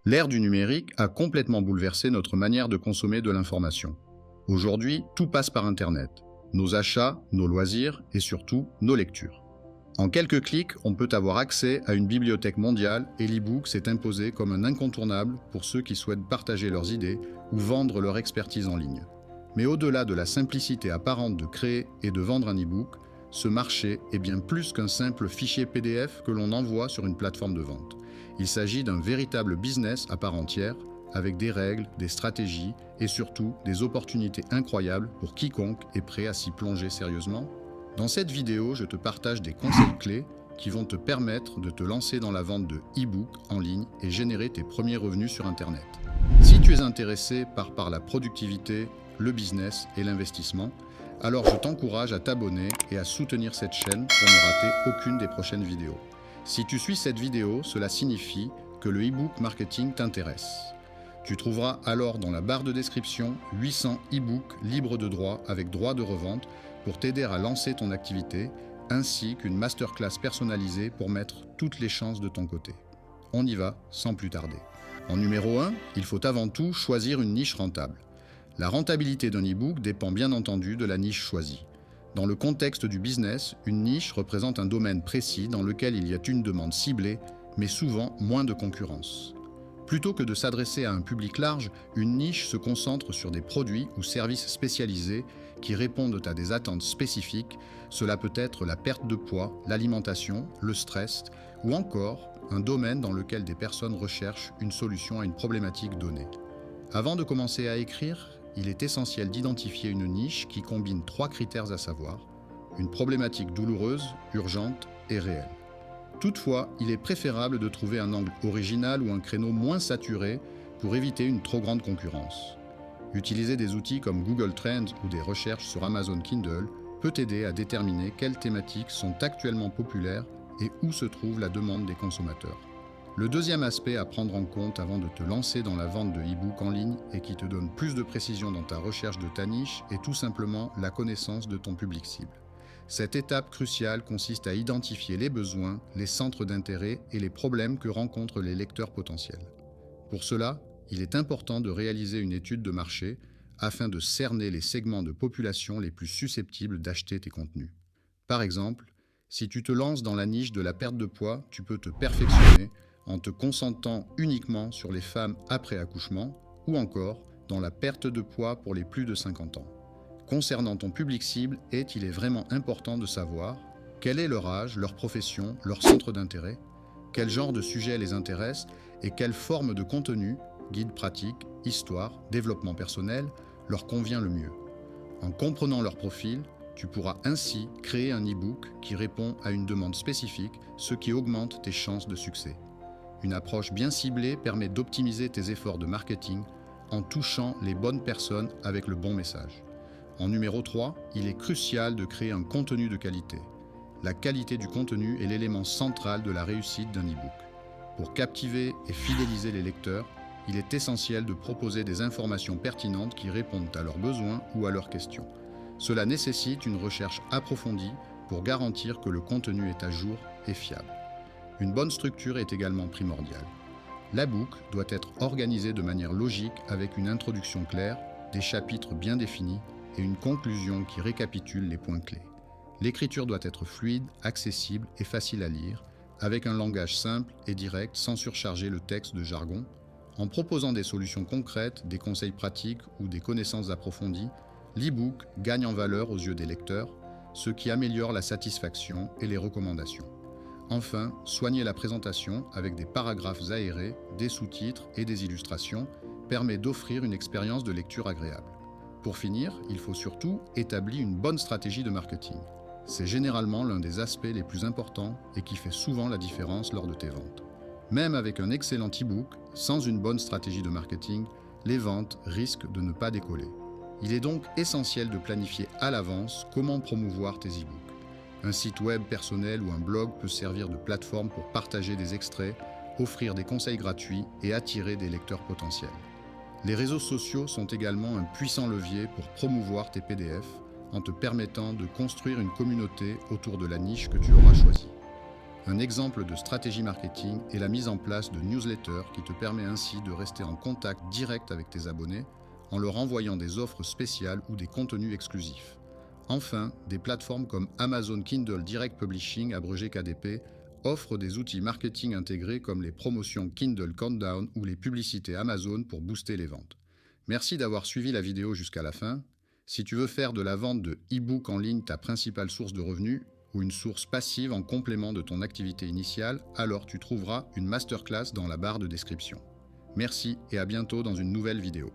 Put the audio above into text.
L'ère du numérique a complètement bouleversé notre manière de consommer de l'information. Aujourd'hui, tout passe par Internet. Nos achats, nos loisirs et surtout nos lectures. En quelques clics, on peut avoir accès à une bibliothèque mondiale et l'e-book s'est imposé comme un incontournable pour ceux qui souhaitent partager leurs idées ou vendre leur expertise en ligne. Mais au-delà de la simplicité apparente de créer et de vendre un e-book, ce marché est bien plus qu'un simple fichier PDF que l'on envoie sur une plateforme de vente. Il s'agit d'un véritable business à part entière, avec des règles, des stratégies et surtout des opportunités incroyables pour quiconque est prêt à s'y plonger sérieusement. Dans cette vidéo, je te partage des conseils clés qui vont te permettre de te lancer dans la vente de e-book en ligne et générer tes premiers revenus sur Internet. Si tu es intéressé par la productivité, le business et l'investissement, alors je t'encourage à t'abonner et à soutenir cette chaîne pour ne rater aucune des prochaines vidéos. Si tu suis cette vidéo, cela signifie que le e-book marketing t'intéresse. Tu trouveras alors dans la barre de description 800 e-books libres de droit avec droit de revente pour t'aider à lancer ton activité, ainsi qu'une masterclass personnalisée pour mettre toutes les chances de ton côté. On y va sans plus tarder. En numéro 1, il faut avant tout choisir une niche rentable. La rentabilité d'un e-book dépend bien entendu de la niche choisie. Dans le contexte du business, une niche représente un domaine précis dans lequel il y a une demande ciblée, mais souvent moins de concurrence. Plutôt que de s'adresser à un public large, une niche se concentre sur des produits ou services spécialisés qui répondent à des attentes spécifiques. Cela peut être la perte de poids, l'alimentation, le stress ou encore un domaine dans lequel des personnes recherchent une solution à une problématique donnée. Avant de commencer à écrire, il est essentiel d'identifier une niche qui combine 3 critères à savoir, une problématique douloureuse, urgente et réelle. Toutefois, il est préférable de trouver un angle original ou un créneau moins saturé pour éviter une trop grande concurrence. Utiliser des outils comme Google Trends ou des recherches sur Amazon Kindle peut t'aider à déterminer quelles thématiques sont actuellement populaires et où se trouve la demande des consommateurs. Le deuxième aspect à prendre en compte avant de te lancer dans la vente de e-book en ligne et qui te donne plus de précision dans ta recherche de ta niche est tout simplement la connaissance de ton public cible. Cette étape cruciale consiste à identifier les besoins, les centres d'intérêt et les problèmes que rencontrent les lecteurs potentiels. Pour cela, il est important de réaliser une étude de marché afin de cerner les segments de population les plus susceptibles d'acheter tes contenus. Par exemple, si tu te lances dans la niche de la perte de poids, tu peux te perfectionner en te concentrant uniquement sur les femmes après accouchement ou encore dans la perte de poids pour les plus de 50 ans. Concernant ton public cible, il est vraiment important de savoir quel est leur âge, leur profession, leur centre d'intérêt, quel genre de sujet les intéresse et quelle forme de contenu, guide pratique, histoire, développement personnel, leur convient le mieux. En comprenant leur profil, tu pourras ainsi créer un e-book qui répond à une demande spécifique, ce qui augmente tes chances de succès. Une approche bien ciblée permet d'optimiser tes efforts de marketing en touchant les bonnes personnes avec le bon message. En numéro 3, il est crucial de créer un contenu de qualité. La qualité du contenu est l'élément central de la réussite d'un e-book. Pour captiver et fidéliser les lecteurs, il est essentiel de proposer des informations pertinentes qui répondent à leurs besoins ou à leurs questions. Cela nécessite une recherche approfondie pour garantir que le contenu est à jour et fiable. Une bonne structure est également primordiale. L'e-book doit être organisé de manière logique avec une introduction claire, des chapitres bien définis et une conclusion qui récapitule les points clés. L'écriture doit être fluide, accessible et facile à lire, avec un langage simple et direct sans surcharger le texte de jargon. En proposant des solutions concrètes, des conseils pratiques ou des connaissances approfondies, l'e-book gagne en valeur aux yeux des lecteurs, ce qui améliore la satisfaction et les recommandations. Enfin, soigner la présentation avec des paragraphes aérés, des sous-titres et des illustrations permet d'offrir une expérience de lecture agréable. Pour finir, il faut surtout établir une bonne stratégie de marketing. C'est généralement l'un des aspects les plus importants et qui fait souvent la différence lors de tes ventes. Même avec un excellent e-book, sans une bonne stratégie de marketing, les ventes risquent de ne pas décoller. Il est donc essentiel de planifier à l'avance comment promouvoir tes e-books. Un site web personnel ou un blog peut servir de plateforme pour partager des extraits, offrir des conseils gratuits et attirer des lecteurs potentiels. Les réseaux sociaux sont également un puissant levier pour promouvoir tes PDF en te permettant de construire une communauté autour de la niche que tu auras choisie. Un exemple de stratégie marketing est la mise en place de newsletters qui te permet ainsi de rester en contact direct avec tes abonnés en leur envoyant des offres spéciales ou des contenus exclusifs. Enfin, des plateformes comme Amazon Kindle Direct Publishing, abrégé KDP, offrent des outils marketing intégrés comme les promotions Kindle Countdown ou les publicités Amazon pour booster les ventes. Merci d'avoir suivi la vidéo jusqu'à la fin. Si tu veux faire de la vente de e-book en ligne ta principale source de revenus ou une source passive en complément de ton activité initiale, alors tu trouveras une masterclass dans la barre de description. Merci et à bientôt dans une nouvelle vidéo.